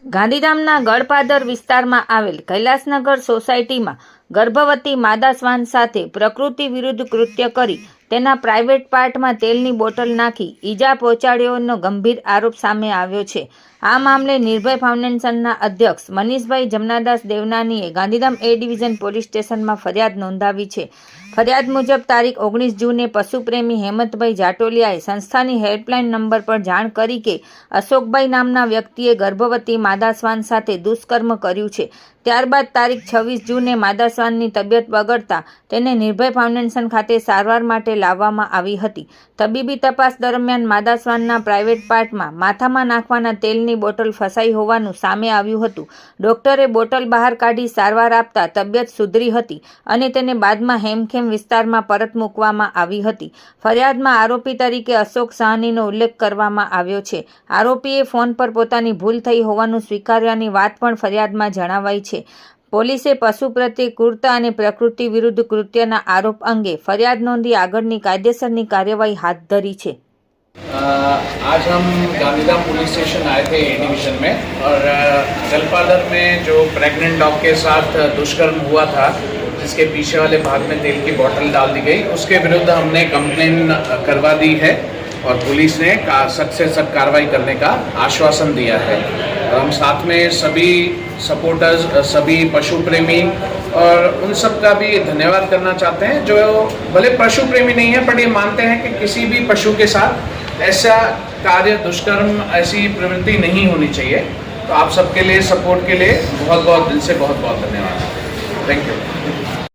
ગાંધીધામના ગળપાદર વિસ્તારમાં આવેલ કૈલાસનગર સોસાયટીમાં ગર્ભવતી માદા શ્વાન સાથે પ્રકૃતિ વિરુદ્ધ કૃત્ય કરી તેના પ્રાઇવેટ પાર્ટમાં તેલની બોટલ નાખી ઈજા પહોંચાડ્યોનો ગંભીર આરોપ સામે આવ્યો છે। આ મામલે નિર્ભય ફાઉન્ડેશનના અધ્યક્ષ મનીષભાઈ જમનાદાસ દેવનાનીએ ગાંધીધામ એ ડિવિઝન પોલીસ સ્ટેશનમાં ફરિયાદ નોંધાવી છે। ફરિયાદ મુજબ તારીખ 19 જૂને પશુપ્રેમી હેમંતભાઈ જાટોલિયાએ સંસ્થાની હેલ્પલાઇન નંબર પર જાણ કરી કે અશોકભાઈ નામના વ્યક્તિએ ગર્ભવતી માદા શ્વાન સાથે દુષ્કર્મ કર્યું છે। ત્યારબાદ તારીખ 26 જૂને માદા શ્વાનની તબિયત બગડતા તેને નિર્ભય ફાઉન્ડેશન ખાતે સારવાર માટે લાવવામાં આવી હતી। તબીબી તપાસ દરમિયાન માદા શ્વાનના પ્રાઇવેટ પાર્ટમાં માથામાં નાખવાના તેલની બોટલ ફસાઈ હોવાનું સામે આવ્યું હતું। ડોક્ટરે બોટલ બહાર કાઢી સારવાર આપતા તબિયત સુધરી હતી અને તેને બાદમાં હેમખેમ વિસ્તારમાં પરત મૂકવામાં આવી હતી। ફરિયાદમાં આરોપી તરીકે અશોક સાહનીનો ઉલ્લેખ કરવામાં આવ્યો છે। આરોપીએ ફોન પર પોતાની ભૂલ થઈ હોવાનું સ્વીકાર્યાની વાત પણ ફરિયાદમાં જણાવાઈ છે। પોલીસે પશુ પ્રત્યે ક્રૂરતા અને પ્રકૃતિ વિરુદ્ધ કૃત્યના આરોપ અંગે ફરિયાદ नोंधी આગળની કાયદેસરની કાર્યવાહી હાથ ધરી છે। आज हम गांधीधाम पुलिस स्टेशन आए थे ए डिवीजन में और गलपादर में जो प्रेग्नेंट डॉग के साथ दुष्कर्म हुआ था, जिसके पीछे वाले भाग में तेल की बोतल डाल दी गई, उसके विरुद्ध हमने कंप्लेन करवा दी है और पुलिस ने सख्त से सख्त कार्रवाई करने का आश्वासन दिया है। और हम साथ में सभी सपोर्टर्स, सभी पशु प्रेमी और उन सब का भी धन्यवाद करना चाहते हैं जो भले पशु प्रेमी नहीं है पर ये मानते हैं कि किसी भी पशु के साथ ऐसा कार्य, दुष्कर्म, ऐसी प्रवृत्ति नहीं होनी चाहिए। तो आप सबके लिए, सपोर्ट के लिए बहुत बहुत दिल से बहुत बहुत धन्यवाद। Thank you.